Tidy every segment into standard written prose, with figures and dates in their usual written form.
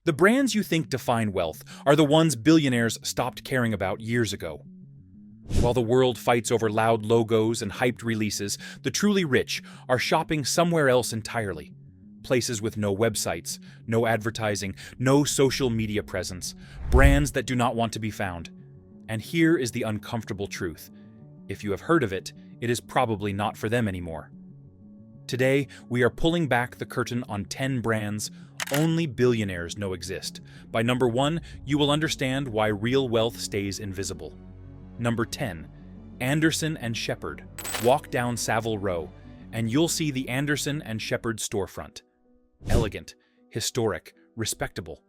The brands you think define wealth are the ones billionaires stopped caring about years ago. While the world fights over loud logos and hyped releases, the truly rich are shopping somewhere else entirely. Places with no websites, no advertising, no social media presence, brands that do not want to be found. And here is the uncomfortable truth. If you have heard of it, it is probably not for them anymore. Today, we are pulling back the curtain on 10 brands only billionaires know exist. By number 1, you will understand why real wealth stays invisible. Number 10, Anderson and Shepherd. Walk down Savile Row, and you'll see the Anderson and Shepherd storefront. Elegant, historic, respectable.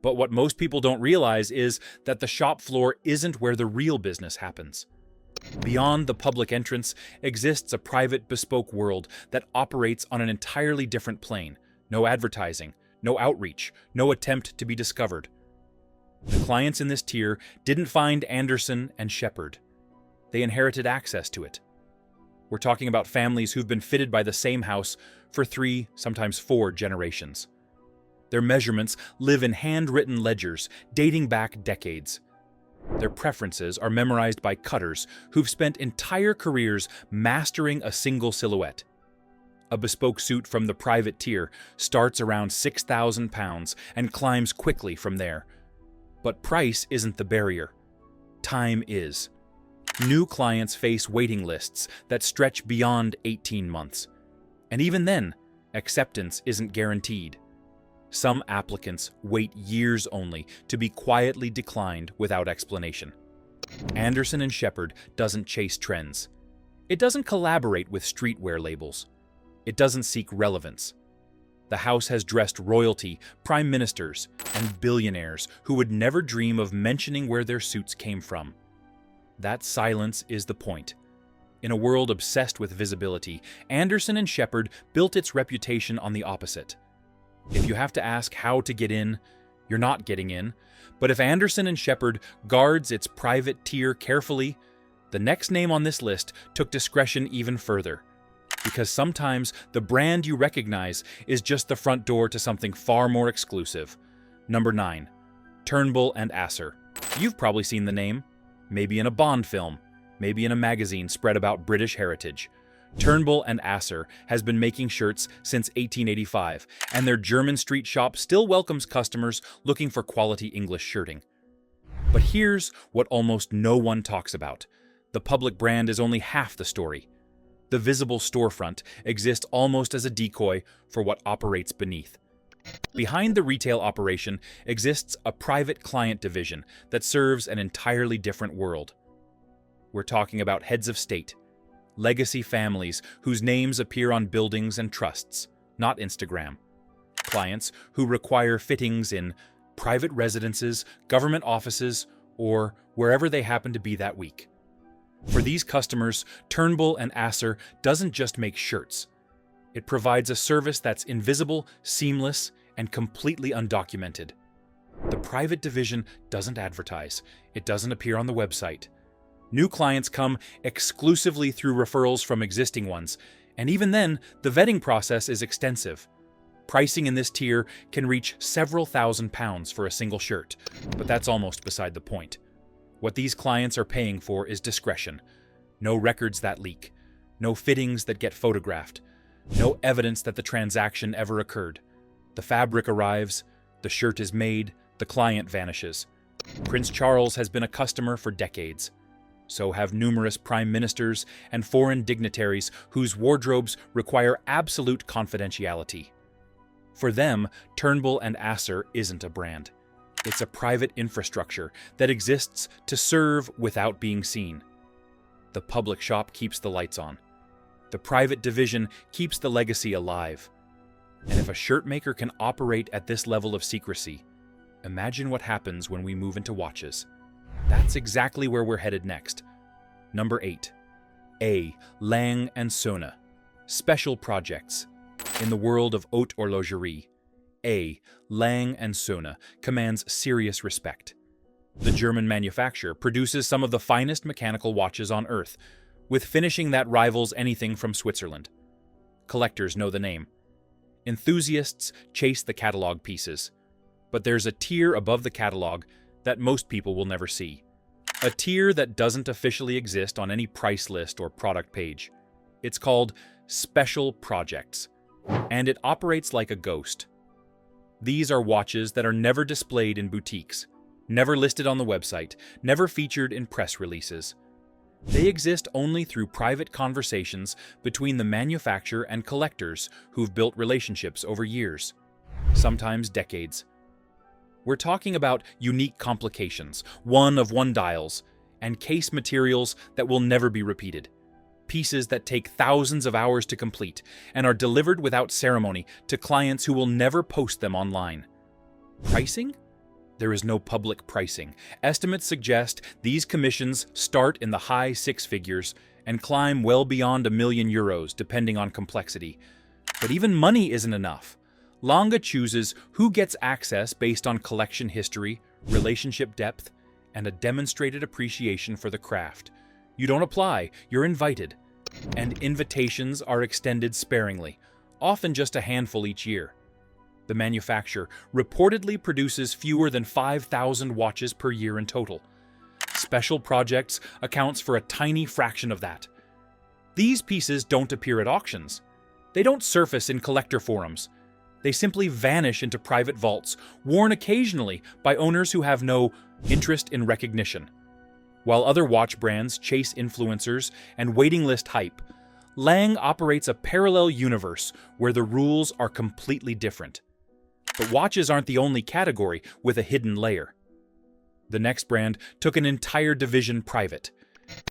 But what most people don't realize is that the shop floor isn't where the real business happens. Beyond the public entrance exists a private, bespoke world that operates on an entirely different plane. No advertising, no outreach, no attempt to be discovered. The clients in this tier didn't find Anderson and Shepherd. They inherited access to it. We're talking about families who've been fitted by the same house for 3, sometimes 4 generations. Their measurements live in handwritten ledgers dating back decades. Their preferences are memorized by cutters who've spent entire careers mastering a single silhouette. A bespoke suit from the private tier starts around £6,000 and climbs quickly from there. But price isn't the barrier. Time is. New clients face waiting lists that stretch beyond 18 months. And even then, acceptance isn't guaranteed. Some applicants wait years only to be quietly declined without explanation. Anderson and Shepherd doesn't chase trends. It doesn't collaborate with streetwear labels. It doesn't seek relevance. The house has dressed royalty, prime ministers, and billionaires who would never dream of mentioning where their suits came from. That silence is the point. In a world obsessed with visibility, Anderson and Shepherd built its reputation on the opposite. If you have to ask how to get in, you're not getting in. But if Anderson and Shepherd guards its private tier carefully, the next name on this list took discretion even further. Because sometimes the brand you recognize is just the front door to something far more exclusive. Number 9, Turnbull and Asser. You've probably seen the name. Maybe in a Bond film, maybe in a magazine spread about British heritage. Turnbull and Asser has been making shirts since 1885, and their German street shop still welcomes customers looking for quality English shirting. But here's what almost no one talks about. The public brand is only half the story. The visible storefront exists almost as a decoy for what operates beneath. Behind the retail operation exists a private client division that serves an entirely different world. We're talking about heads of state, legacy families whose names appear on buildings and trusts, not Instagram. Clients who require fittings in private residences, government offices, or wherever they happen to be that week. For these customers, Turnbull and Asser doesn't just make shirts. It provides a service that's invisible, seamless, and completely undocumented. The private division doesn't advertise. It doesn't appear on the website. New clients come exclusively through referrals from existing ones, and even then, the vetting process is extensive. Pricing in this tier can reach several £1,000s for a single shirt, but that's almost beside the point. What these clients are paying for is discretion. No records that leak. No fittings that get photographed. No evidence that the transaction ever occurred. The fabric arrives, the shirt is made, the client vanishes. Prince Charles has been a customer for decades. So have numerous prime ministers and foreign dignitaries whose wardrobes require absolute confidentiality. For them, Turnbull and Asser isn't a brand. It's a private infrastructure that exists to serve without being seen. The public shop keeps the lights on. The private division keeps the legacy alive. And if a shirt maker can operate at this level of secrecy, imagine what happens when we move into watches. That's exactly where we're headed next. Number 8. A. Lang & Söhne. Special projects. In the world of haute horlogerie, A. Lang & Söhne commands serious respect. The German manufacturer produces some of the finest mechanical watches on Earth, with finishing that rivals anything from Switzerland. Collectors know the name. Enthusiasts chase the catalog pieces. But there's a tier above the catalog that most people will never see. A tier that doesn't officially exist on any price list or product page. It's called Special Projects, and it operates like a ghost. These are watches that are never displayed in boutiques, never listed on the website, never featured in press releases. They exist only through private conversations between the manufacturer and collectors who've built relationships over years, sometimes decades. We're talking about unique complications, one-of-one dials, and case materials that will never be repeated. Pieces that take thousands of hours to complete and are delivered without ceremony to clients who will never post them online. Pricing? There is no public pricing. Estimates suggest these commissions start in the high six figures and climb well beyond €1 million, depending on complexity. But even money isn't enough. Lange chooses who gets access based on collection history, relationship depth, and a demonstrated appreciation for the craft. You don't apply, you're invited. And invitations are extended sparingly, often just a handful each year. The manufacturer reportedly produces fewer than 5,000 watches per year in total. Special Projects accounts for a tiny fraction of that. These pieces don't appear at auctions. They don't surface in collector forums. They simply vanish into private vaults, worn occasionally by owners who have no interest in recognition. While other watch brands chase influencers and waiting list hype, Lange operates a parallel universe where the rules are completely different. But watches aren't the only category with a hidden layer. The next brand took an entire division private,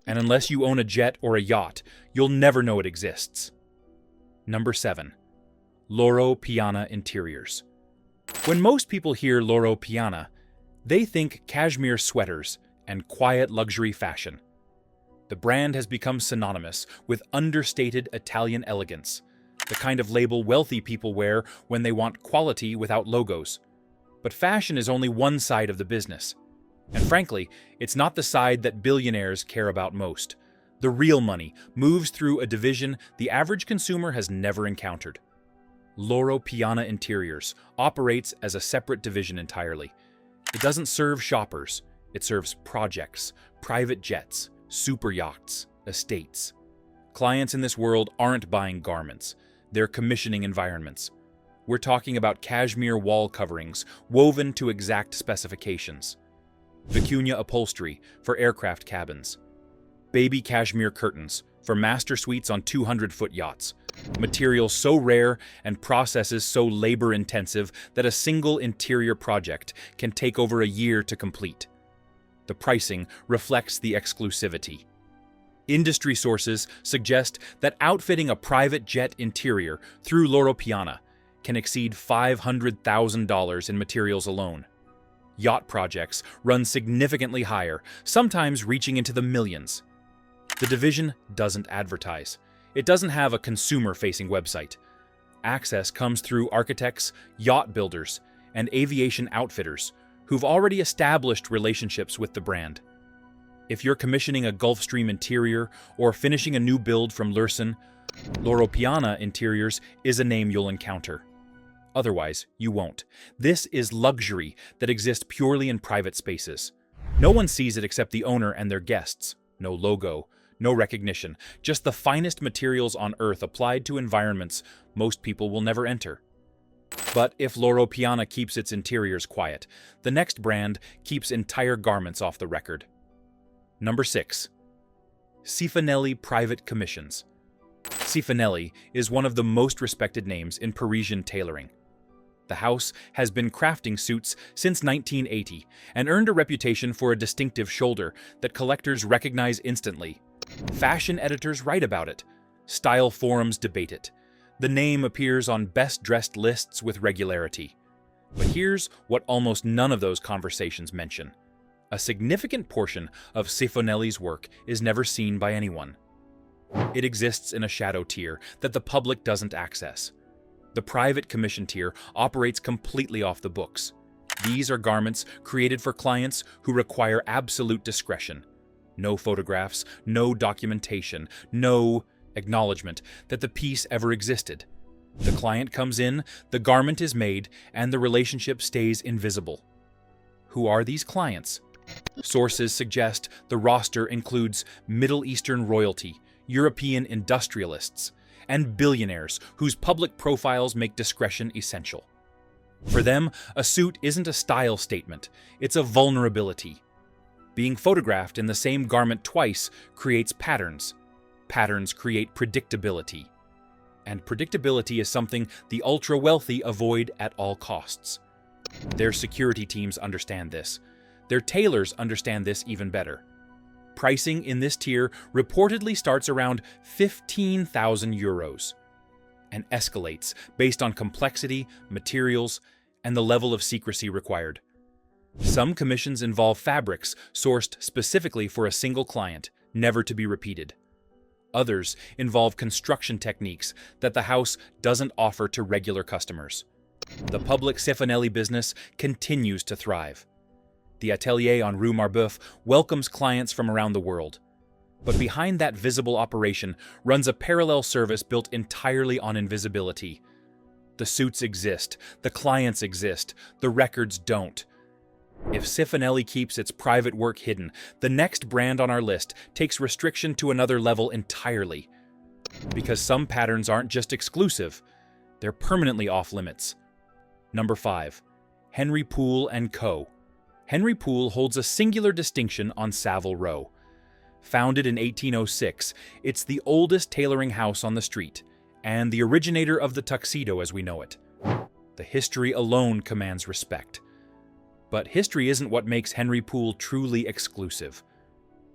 and unless you own a jet or a yacht, you'll never know it exists. Number 7. Loro Piana Interiors. When most people hear Loro Piana, they think cashmere sweaters and quiet luxury fashion. The brand has become synonymous with understated Italian elegance, the kind of label wealthy people wear when they want quality without logos. But fashion is only one side of the business. And frankly, it's not the side that billionaires care about most. The real money moves through a division the average consumer has never encountered. Loro Piana Interiors operates as a separate division entirely. It doesn't serve shoppers. It serves projects, private jets, super yachts, estates. Clients in this world aren't buying garments. They're commissioning environments. We're talking about cashmere wall coverings woven to exact specifications. Vicuña upholstery for aircraft cabins. Baby cashmere curtains for master suites on 200-foot yachts. Materials so rare and processes so labor-intensive that a single interior project can take over a year to complete. The pricing reflects the exclusivity. Industry sources suggest that outfitting a private jet interior through Loro Piana can exceed $500,000 in materials alone. Yacht projects run significantly higher, sometimes reaching into the millions. The division doesn't advertise. It doesn't have a consumer-facing website. Access comes through architects, yacht builders, and aviation outfitters who've already established relationships with the brand. If you're commissioning a Gulfstream interior or finishing a new build from Lursen, Loro Piana Interiors is a name you'll encounter. Otherwise, you won't. This is luxury that exists purely in private spaces. No one sees it except the owner and their guests. No logo, no recognition, just the finest materials on Earth applied to environments most people will never enter. But if Loro Piana keeps its interiors quiet, the next brand keeps entire garments off the record. Number 6. Cifanelli Private Commissions. Cifanelli is one of the most respected names in Parisian tailoring. The house has been crafting suits since 1980 and earned a reputation for a distinctive shoulder that collectors recognize instantly. Fashion editors write about it. Style forums debate it. The name appears on best-dressed lists with regularity. But here's what almost none of those conversations mention. A significant portion of Cifanelli's work is never seen by anyone. It exists in a shadow tier that the public doesn't access. The private commission tier operates completely off the books. These are garments created for clients who require absolute discretion. No photographs, no documentation, no acknowledgement that the piece ever existed. The client comes in, the garment is made, and the relationship stays invisible. Who are these clients? Sources suggest the roster includes Middle Eastern royalty, European industrialists, and billionaires whose public profiles make discretion essential. For them, a suit isn't a style statement, it's a vulnerability. Being photographed in the same garment twice creates patterns. Patterns create predictability. And predictability is something the ultra-wealthy avoid at all costs. Their security teams understand this. Their tailors understand this even better. Pricing in this tier reportedly starts around 15,000 euros and escalates based on complexity, materials, and the level of secrecy required. Some commissions involve fabrics sourced specifically for a single client, never to be repeated. Others involve construction techniques that the house doesn't offer to regular customers. The public Stefanelli business continues to thrive. The atelier on Rue Marbeuf welcomes clients from around the world. But behind that visible operation runs a parallel service built entirely on invisibility. The suits exist, the clients exist, the records don't. If Stefanelli keeps its private work hidden, the next brand on our list takes restriction to another level entirely. Because some patterns aren't just exclusive, they're permanently off limits. Number 5. Henry Poole & Co. Henry Poole holds a singular distinction on Savile Row. Founded in 1806, it's the oldest tailoring house on the street, and the originator of the tuxedo as we know it. The history alone commands respect. But history isn't what makes Henry Poole truly exclusive.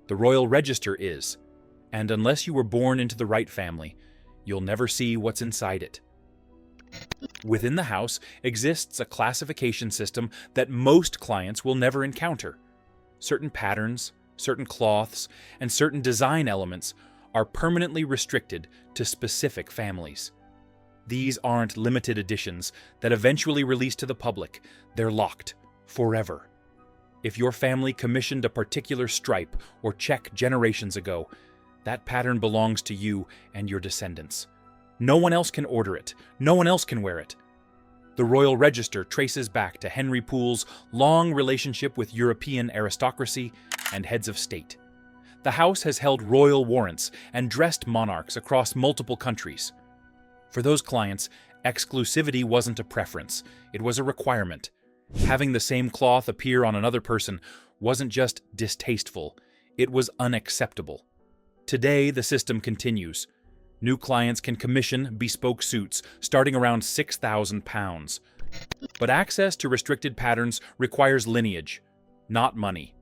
The Royal Register is, and unless you were born into the right family, you'll never see what's inside it. Within the house exists a classification system that most clients will never encounter. Certain patterns, certain cloths, and certain design elements are permanently restricted to specific families. These aren't limited editions that eventually release to the public. They're locked forever. If your family commissioned a particular stripe or check generations ago, that pattern belongs to you and your descendants. No one else can order it. No one else can wear it. The Royal Register traces back to Henry Poole's long relationship with European aristocracy and heads of state. The house has held royal warrants and dressed monarchs across multiple countries. For those clients, exclusivity wasn't a preference, it was a requirement. Having the same cloth appear on another person wasn't just distasteful, it was unacceptable. Today, the system continues. New clients can commission bespoke suits starting around £6,000. But access to restricted patterns requires lineage, not money.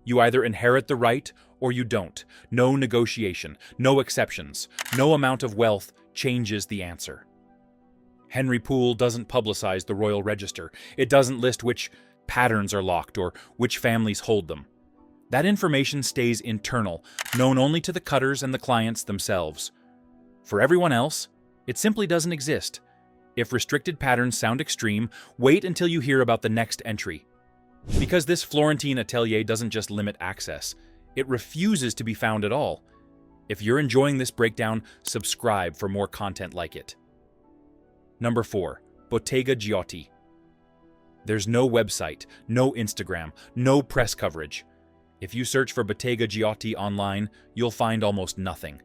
You either inherit the right or you don't. No negotiation, no exceptions, no amount of wealth changes the answer. Henry Poole doesn't publicize the Royal Register. It doesn't list which patterns are locked or which families hold them. That information stays internal, known only to the cutters and the clients themselves. For everyone else, it simply doesn't exist. If restricted patterns sound extreme, wait until you hear about the next entry. Because this Florentine atelier doesn't just limit access, it refuses to be found at all. If you're enjoying this breakdown, subscribe for more content like it. Number 4. Bottega Giotti. There's no website, no Instagram, no press coverage. If you search for Bottega Giotti online, you'll find almost nothing.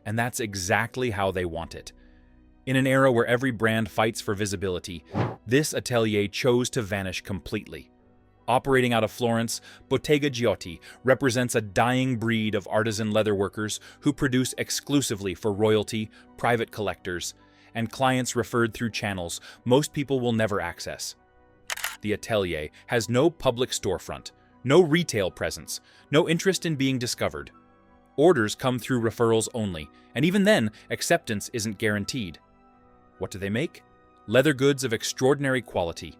And that's exactly how they want it. In an era where every brand fights for visibility, this atelier chose to vanish completely. Operating out of Florence, Bottega Giotti represents a dying breed of artisan leatherworkers who produce exclusively for royalty, private collectors, and clients referred through channels most people will never access. The atelier has no public storefront, no retail presence, no interest in being discovered. Orders come through referrals only, and even then, acceptance isn't guaranteed. What do they make? Leather goods of extraordinary quality.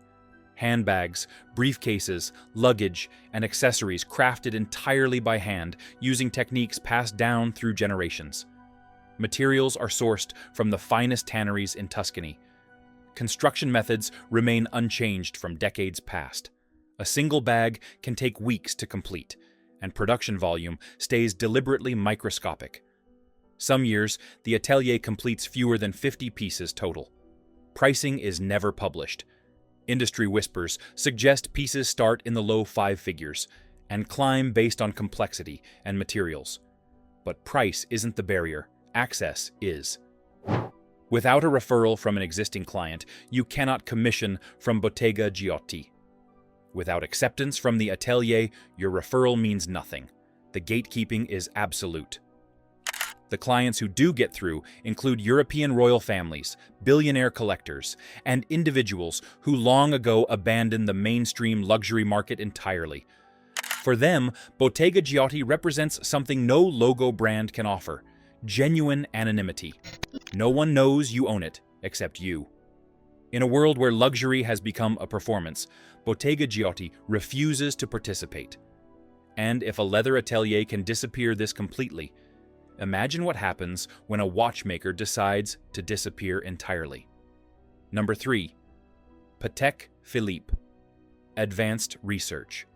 Handbags, briefcases, luggage, and accessories crafted entirely by hand using techniques passed down through generations. Materials are sourced from the finest tanneries in Tuscany. Construction methods remain unchanged from decades past. A single bag can take weeks to complete, and production volume stays deliberately microscopic. Some years, the atelier completes fewer than 50 pieces total. Pricing is never published. Industry whispers suggest pieces start in the low five figures and climb based on complexity and materials. But price isn't the barrier, access is. Without a referral from an existing client, you cannot commission from Bottega Giotti. Without acceptance from the atelier, your referral means nothing. The gatekeeping is absolute. The clients who do get through include European royal families, billionaire collectors, and individuals who long ago abandoned the mainstream luxury market entirely. For them, Bottega Giotti represents something no logo brand can offer: genuine anonymity. No one knows you own it, except you. In a world where luxury has become a performance, Bottega Giotti refuses to participate. And if a leather atelier can disappear this completely, imagine what happens when a watchmaker decides to disappear entirely. Number 3. Patek Philippe. Advanced research.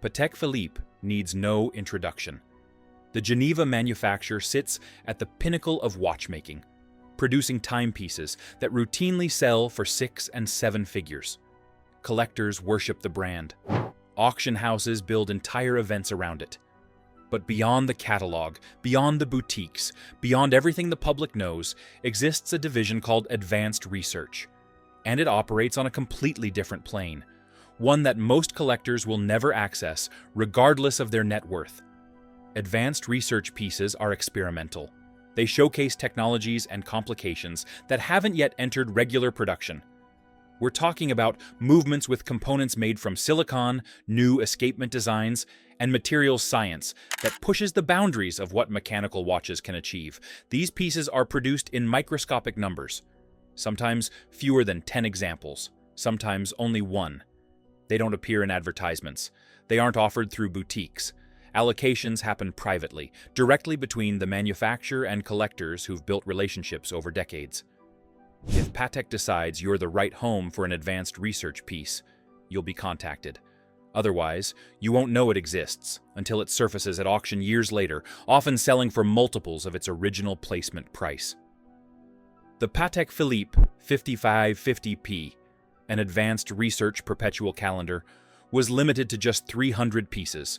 Patek Philippe needs no introduction. The Geneva manufacturer sits at the pinnacle of watchmaking, producing timepieces that routinely sell for 6 and 7 figures. Collectors worship the brand. Auction houses build entire events around it. But beyond the catalog, beyond the boutiques, beyond everything the public knows, exists a division called Advanced Research. And it operates on a completely different plane, one that most collectors will never access, regardless of their net worth. Advanced research pieces are experimental. They showcase technologies and complications that haven't yet entered regular production. We're talking about movements with components made from silicon, new escapement designs, and materials science that pushes the boundaries of what mechanical watches can achieve. These pieces are produced in microscopic numbers, sometimes fewer than 10 examples, sometimes only 1. They don't appear in advertisements. They aren't offered through boutiques. Allocations happen privately, directly between the manufacturer and collectors who've built relationships over decades. If Patek decides you're the right home for an advanced research piece, you'll be contacted. Otherwise, you won't know it exists until it surfaces at auction years later, often selling for multiples of its original placement price. The Patek Philippe 5550P, an advanced research perpetual calendar, was limited to just 300 pieces.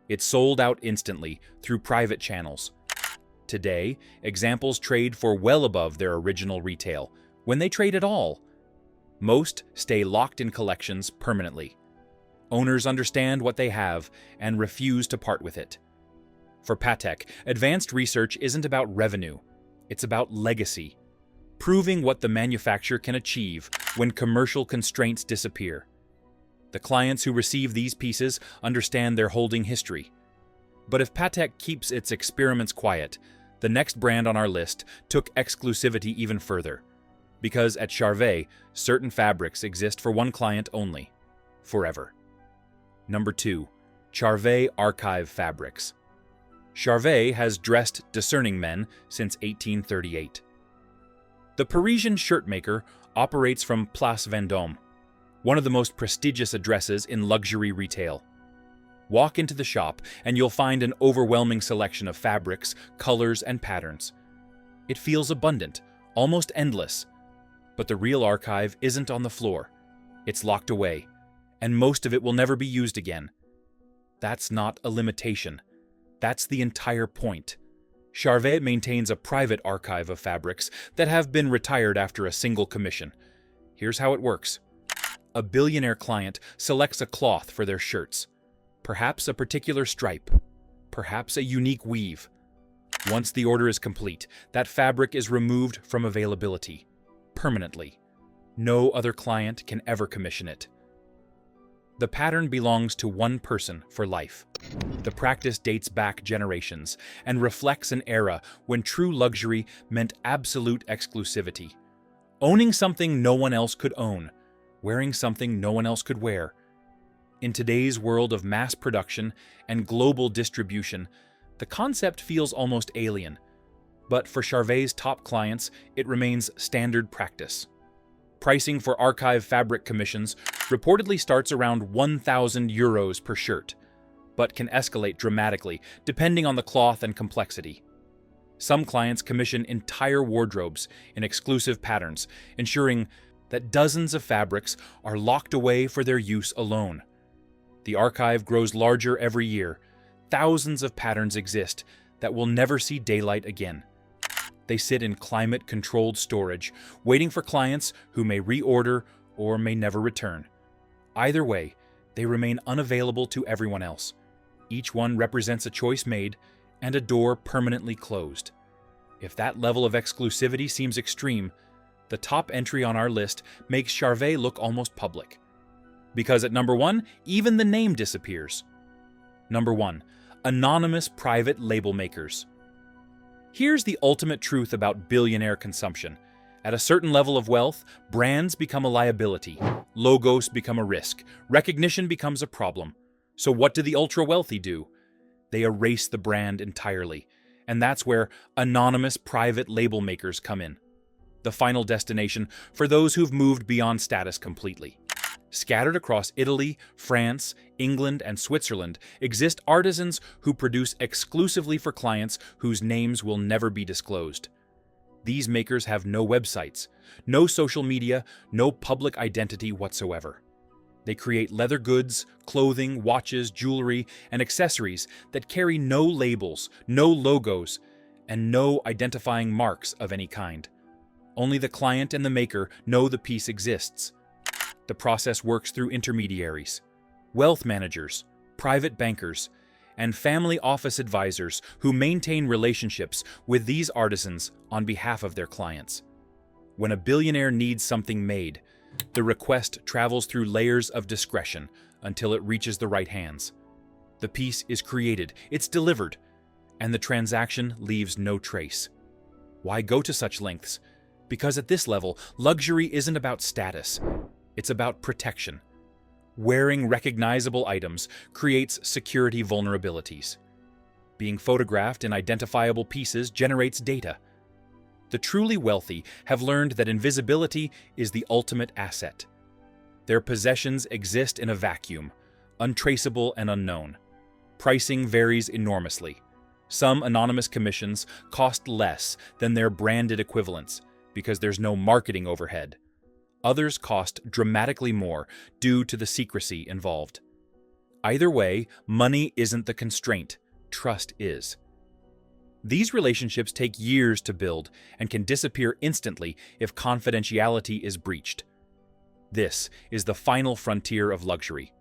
It sold out instantly through private channels. Today, examples trade for well above their original retail, when they trade at all. Most stay locked in collections permanently. Owners understand what they have and refuse to part with it. For Patek, advanced research isn't about revenue, it's about legacy, proving what the manufacturer can achieve when commercial constraints disappear. The clients who receive these pieces understand they're holding history. But if Patek keeps its experiments quiet, the next brand on our list took exclusivity even further. Because at Charvet, certain fabrics exist for one client only, forever. Number 2. Charvet Archive Fabrics. Charvet has dressed discerning men since 1838. The Parisian shirt maker operates from Place Vendôme, one of the most prestigious addresses in luxury retail. Walk into the shop and you'll find an overwhelming selection of fabrics, colors, and patterns. It feels abundant, almost endless. But the real archive isn't on the floor. It's locked away, and most of it will never be used again. That's not a limitation. That's the entire point. Charvet maintains a private archive of fabrics that have been retired after a single commission. Here's how it works. A billionaire client selects a cloth for their shirts, perhaps a particular stripe, perhaps a unique weave. Once the order is complete, that fabric is removed from availability, permanently. No other client can ever commission it. The pattern belongs to one person for life. The practice dates back generations and reflects an era when true luxury meant absolute exclusivity. Owning something no one else could own, wearing something no one else could wear. In today's world of mass production and global distribution, the concept feels almost alien. But for Charvet's top clients, it remains standard practice. Pricing for archive fabric commissions reportedly starts around 1,000 euros per shirt, but can escalate dramatically depending on the cloth and complexity. Some clients commission entire wardrobes in exclusive patterns, ensuring that dozens of fabrics are locked away for their use alone. The archive grows larger every year. Thousands of patterns exist that will never see daylight again. They sit in climate-controlled storage, waiting for clients who may reorder or may never return. Either way, they remain unavailable to everyone else. Each one represents a choice made and a door permanently closed. If that level of exclusivity seems extreme, the top entry on our list makes Charvet look almost public. Because at number 1, even the name disappears. Number 1. Anonymous private label makers. Here's the ultimate truth about billionaire consumption. At a certain level of wealth, brands become a liability, logos become a risk, recognition becomes a problem. So what do the ultra-wealthy do? They erase the brand entirely, and that's where anonymous private label makers come in. The final destination for those who've moved beyond status completely. Scattered across Italy, France, England, and Switzerland exist artisans who produce exclusively for clients whose names will never be disclosed. These makers have no websites, no social media, no public identity whatsoever. They create leather goods, clothing, watches, jewelry, and accessories that carry no labels, no logos, and no identifying marks of any kind. Only the client and the maker know the piece exists. The process works through intermediaries, wealth managers, private bankers, and family office advisors who maintain relationships with these artisans on behalf of their clients. When a billionaire needs something made, the request travels through layers of discretion until it reaches the right hands. The piece is created, it's delivered, and the transaction leaves no trace. Why go to such lengths? Because at this level, luxury isn't about status. It's about protection. Wearing recognizable items creates security vulnerabilities. Being photographed in identifiable pieces generates data. The truly wealthy have learned that invisibility is the ultimate asset. Their possessions exist in a vacuum, untraceable and unknown. Pricing varies enormously. Some anonymous commissions cost less than their branded equivalents because there's no marketing overhead. Others cost dramatically more due to the secrecy involved. Either way, money isn't the constraint, trust is. These relationships take years to build and can disappear instantly if confidentiality is breached. This is the final frontier of luxury.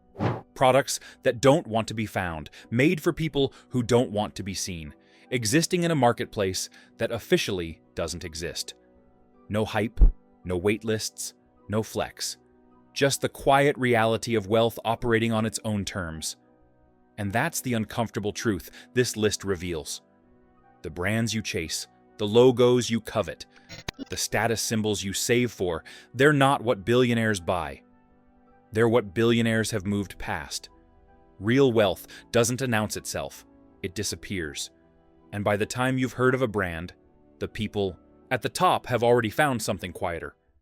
Products that don't want to be found, made for people who don't want to be seen, existing in a marketplace that officially doesn't exist. No hype, no wait lists, no flex. Just the quiet reality of wealth operating on its own terms. And that's the uncomfortable truth this list reveals. The brands you chase, the logos you covet, the status symbols you save for, they're not what billionaires buy. They're what billionaires have moved past. Real wealth doesn't announce itself, it disappears. And by the time you've heard of a brand, the people at the top have already found something quieter.